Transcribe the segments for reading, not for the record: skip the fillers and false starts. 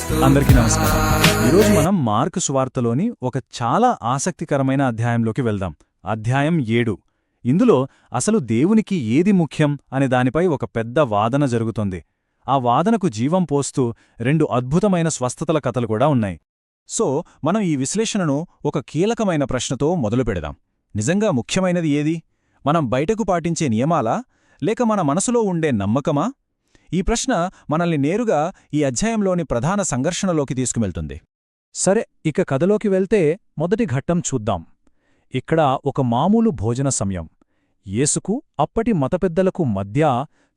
అందరికీ నమస్కారం. ఈరోజు మనం మార్కు సువార్తలోని ఒక చాలా ఆసక్తికరమైన అధ్యాయంలోకి వెళ్దాం. అధ్యాయం 7. ఇందులో అసలు దేవునికి ఏది ముఖ్యం అనే దానిపై ఒక పెద్ద వాదన జరుగుతోంది. ఆ వాదనకు జీవం పోస్తూ 2 అద్భుతమైన స్వస్థతల కథలు కూడా ఉన్నాయి. సో మనం ఈ విశ్లేషణను ఒక కీలకమైన ప్రశ్నతో మొదలుపెడదాం. నిజంగా ముఖ్యమైనది ఏది? మనం బయటకు పాటించే నియమాలా, లేక మన మనసులో ఉండే నమ్మకమా? ఈ ప్రశ్న మనల్ని నేరుగా ఈ అధ్యాయంలోని ప్రధాన సంఘర్షణలోకి తీసుకువెళ్తుంది. సరే, ఇక కథలోకి వెళ్తే మొదటి ఘట్టం చూద్దాం. ఇక్కడ ఒక మామూలు భోజన సమయం. యేసుకు అప్పటి మతపెద్దలకు మధ్య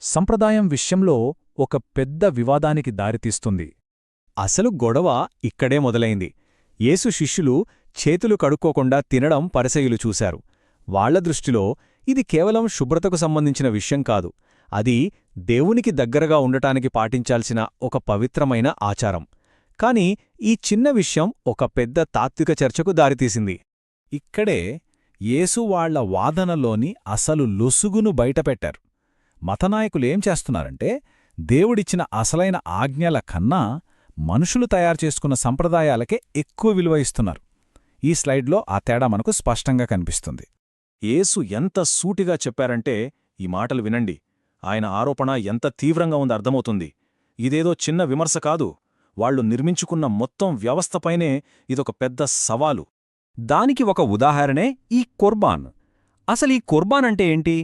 సంప్రదాయం విషయంలో ఒక పెద్ద వివాదానికి దారితీస్తుంది. అసలు గొడవ ఇక్కడే మొదలైంది. యేసు శిష్యులు చేతులు కడుక్కోకుండా తినడం పరిసయ్యులు చూశారు. వాళ్ల దృష్టిలో ఇది కేవలం శుభ్రతకు సంబంధించిన విషయం కాదు, అది దేవునికి దగ్గరగా ఉండటానికి పాటించాల్సిన ఒక పవిత్రమైన ఆచారం. కాని ఈ చిన్న విషయం ఒక పెద్ద తాత్విక చర్చకు దారితీసింది. ఇక్కడే యేసు వాళ్ల వాదనలోని అసలు లొసుగును బయటపెట్టారు. మతనాయకులేం చేస్తున్నారంటే, దేవుడిచ్చిన అసలైన ఆజ్ఞల కన్నా మనుషులు తయారుచేసుకున్న సంప్రదాయాలకే ఎక్కువ విలువ ఇస్తున్నారు. ఈ స్లైడ్లో ఆ తేడా మనకు స్పష్టంగా కనిపిస్తుంది. యేసు ఎంత సూటిగా చెప్పారంటే, ఈ మాటలు వినండి. ఆయన ఆరోపణ ఎంత తీవ్రంగా ఉందో అర్థమవుతుంది. ఇదేదో చిన్న విమర్శ కాదు, వాళ్లు నిర్మించుకున్న మొత్తం వ్యవస్థపైనే ఇదొక పెద్ద సవాలు. దానికి ఒక ఉదాహరణే ఈ కుర్బాన్. అసలీ కుర్బాన్ అంటే ఏంటి?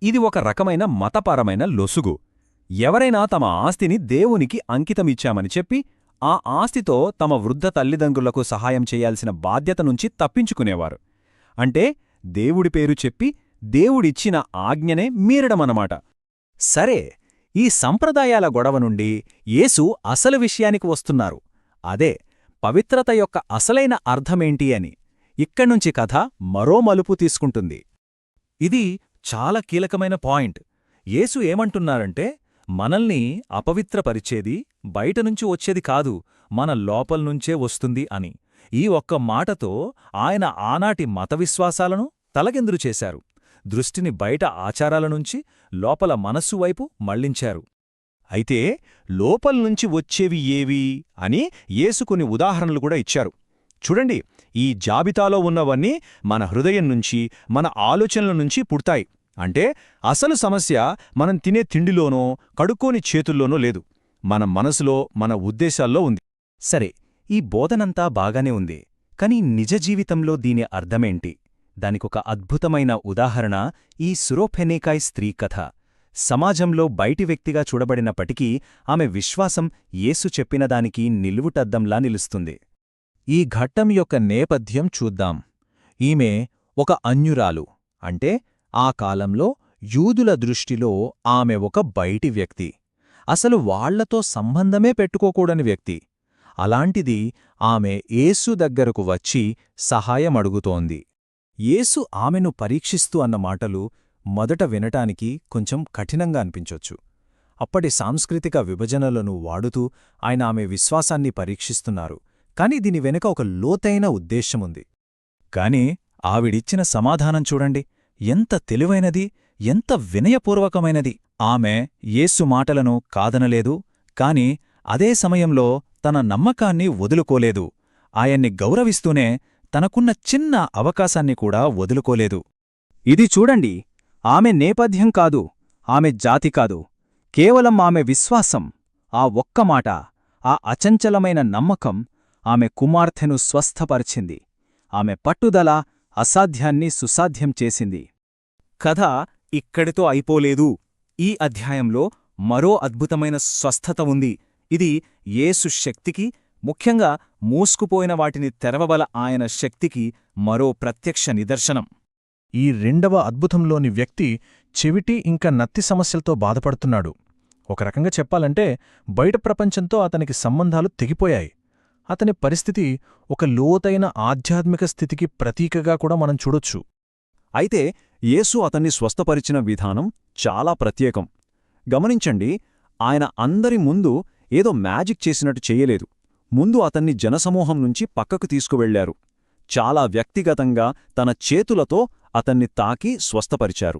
ఇది ఒక రకమైన మతపరమైన లొసుగు. ఎవరైనా తమ ఆస్తిని దేవునికి అంకితమిచ్చామని చెప్పి ఆ ఆస్తితో తమ వృద్ధ తల్లిదండ్రులకు సహాయం చేయాల్సిన బాధ్యత నుంచి తప్పించుకునేవారు. అంటే దేవుడి పేరు చెప్పి దేవుడిచ్చిన ఆజ్ఞనే మీరడమన్నమాట. సరే, ఈ సంప్రదాయాల గొడవ నుండి యేసు అసలు విషయానికి వస్తున్నారు. అదే పవిత్రత యొక్క అసలైన అర్థమేంటి అని. ఇక్కడ్నుంచి కథ మరో మలుపు తీసుకుంటుంది. ఇది చాలా కీలకమైన పాయింట్. యేసు ఏమంటున్నారంటే, మనల్ని అపవిత్రపరిచేది బయటనుంచి వచ్చేది కాదు, మన లోపల్నుంచే వస్తుంది అని. ఈ ఒక్క మాటతో ఆయన ఆనాటి మతవిశ్వాసాలను తలకిందులు చేశారు. దృష్టిని బయట ఆచారాలనుంచి లోపల మనస్సు వైపు మళ్లించారు. అయితే లోపల్నుంచి వచ్చేవి ఏవి అని యేసు కొన్ని ఉదాహరణలు కూడా ఇచ్చారు. చూడండి, ఈ జాబితాలో ఉన్నవన్నీ మన హృదయం నుంచి, మన ఆలోచనల నుంచి పుడతాయి. అంటే అసలు సమస్య మనం తినే తిండిలోనో కడుక్కోని చేతుల్లోనో లేదు, మన మనసులో, మన ఉద్దేశాల్లో ఉంది. సరే, ఈ బోధనంతా బాగానే ఉంది. కాని నిజ జీవితంలో దీని అర్థమేంటి? దానికొక అద్భుతమైన ఉదాహరణ ఈ సురోఫెనేకాయ్ స్త్రీ కథ. సమాజంలో బయటి వ్యక్తిగా చూడబడినప్పటికీ ఆమె విశ్వాసం యేసు చెప్పినదానికి నిలువుటద్దంలా నిలుస్తుంది. ఈ ఘట్టం యొక్క నేపథ్యం చూద్దాం. ఈమె ఒక అన్యురాలు. అంటే ఆ కాలంలో యూదుల దృష్టిలో ఆమె ఒక బయటి వ్యక్తి, అసలు వాళ్లతో సంబంధమే పెట్టుకోకూడని వ్యక్తి. అలాంటిది ఆమె యేసు దగ్గరకు వచ్చి సహాయమడుగుతోంది. యేసు ఆమెను పరీక్షిస్తూ అన్న మాటలు మొదట వినటానికి కొంచెం కఠినంగా అనిపించొచ్చు. అప్పటి సాంస్కృతిక విభజనలను వాడుతూ ఆయన ఆమె విశ్వాసాన్ని పరీక్షిస్తున్నారు. కాని దీని వెనుక ఒక లోతైన ఉద్దేశ్యముంది. కాని ఆవిడిచ్చిన సమాధానం చూడండి, ఎంత తెలివైనది, ఎంత వినయపూర్వకమైనది. ఆమె యేసు మాటలను కాదనలేదు, కాని అదే సమయంలో తన నమ్మకాన్ని వదులుకోలేదు. ఆయన్ని గౌరవిస్తూనే తనకున్న చిన్న అవకాశాన్ని కూడా వదులుకోలేదు. ఇది చూడండి, ఆమె నేపథ్యం కాదు, ఆమె జాతి కాదు, కేవలం ఆమె విశ్వాసం. ఆ ఒక్క మాట, ఆ అచంచలమైన నమ్మకం ఆమె కుమార్తెను స్వస్థపరిచింది. ఆమె పట్టుదల అసాధ్యాన్ని సుసాధ్యం చేసింది. కథ ఇక్కడితో అయిపోలేదు. ఈ అధ్యాయంలో మరో అద్భుతమైన స్వస్థత ఉంది. ఇది యేసు శక్తికి, ముఖ్యంగా మూసుకుపోయిన వాటిని తెరవబల ఆయన శక్తికి మరో ప్రత్యక్ష నిదర్శనం. ఈ రెండవ అద్భుతంలోని వ్యక్తి చెవిటి ఇంకా నత్తి సమస్యలతో బాధపడుతున్నాడు. ఒక రకంగా చెప్పాలంటే బయట ప్రపంచంతో అతనికి సంబంధాలు తెగిపోయాయి. అతని పరిస్థితి ఒక లోతైన ఆధ్యాత్మిక స్థితికి ప్రతీకగా కూడా మనం చూడొచ్చు. అయితే యేసు అతన్ని స్వస్థపరిచిన విధానం చాలా ప్రత్యేకం. గమనించండి, ఆయన అందరి ముందు ఏదో మ్యాజిక్ చేసినట్టు చెయ్యలేదు. ముందు అతన్ని జనసమూహం నుంచి పక్కకు తీసుకువెళ్లారు. చాలా వ్యక్తిగతంగా తన చేతులతో అతన్ని తాకి స్వస్థపరిచారు.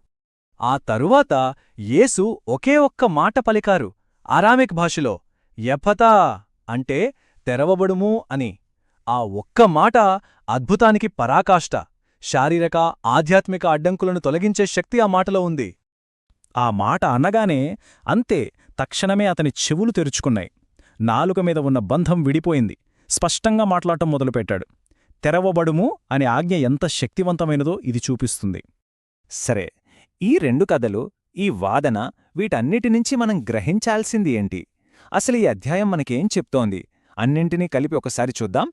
ఆ తరువాత యేసు ఒకే ఒక్క మాట పలికారు, అరామిక్ భాషలో, ఎఫతా అంటే తెరవబడుము అని. ఆ ఒక్క మాట అద్భుతానికి పరాకాష్ట. శారీరక, ఆధ్యాత్మిక అడ్డంకులను తొలగించే శక్తి ఆ మాటలో ఉంది. ఆ మాట అనగానే అంతే, తక్షణమే అతని చెవులు తెరుచుకున్నాయి. నాలుక మీద ఉన్న బంధం విడిపోయింది. స్పష్టంగా మాట్లాడటం మొదలుపెట్టాడు. తెరవబడుము అనే ఆజ్ఞ ఎంత శక్తివంతమైనదో ఇది చూపిస్తుంది. సరే, ఈ రెండు కథలు, ఈ వాదన, వీటన్నిటినుంచి మనం గ్రహించాల్సింది ఏంటి? అసలు ఈ అధ్యాయం మనకేం చెప్తోంది? అన్నింటినీ కలిపి ఒకసారి చూద్దాం.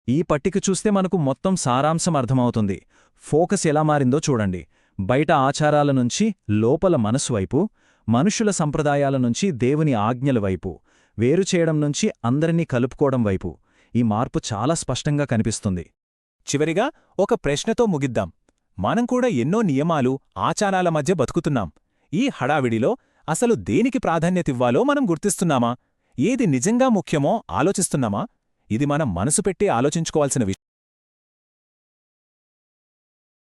ఈ పట్టిక చూస్తే మనకు మొత్తం సారాంశం అర్థమవుతుంది. ఫోకస్ ఎలా మారిందో చూడండి. బయట ఆచారాల నుంచి లోపల మనసు వైపు, మనుషుల సంప్రదాయాల నుంచి దేవుని ఆజ్ఞల వైపు, వేరుచేయడం నుంచి అందరినీ కలుపుకోవడం వైపు ఈ మార్పు చాలా స్పష్టంగా కనిపిస్తుంది. చివరిగా ఒక ప్రశ్నతో ముగిద్దాం. మనం కూడా ఎన్నో నియమాలు, ఆచారాల మధ్య బతుకుతున్నాం. ఈ హడావిడిలో అసలు దేనికి ప్రాధాన్యతివ్వాలో మనం గుర్తిస్తున్నామా? ఏది నిజంగా ముఖ్యమో ఆలోచిస్తున్నామా? ఇది మనం మనసు పెట్టి ఆలోచించుకోవాల్సిన విషయం.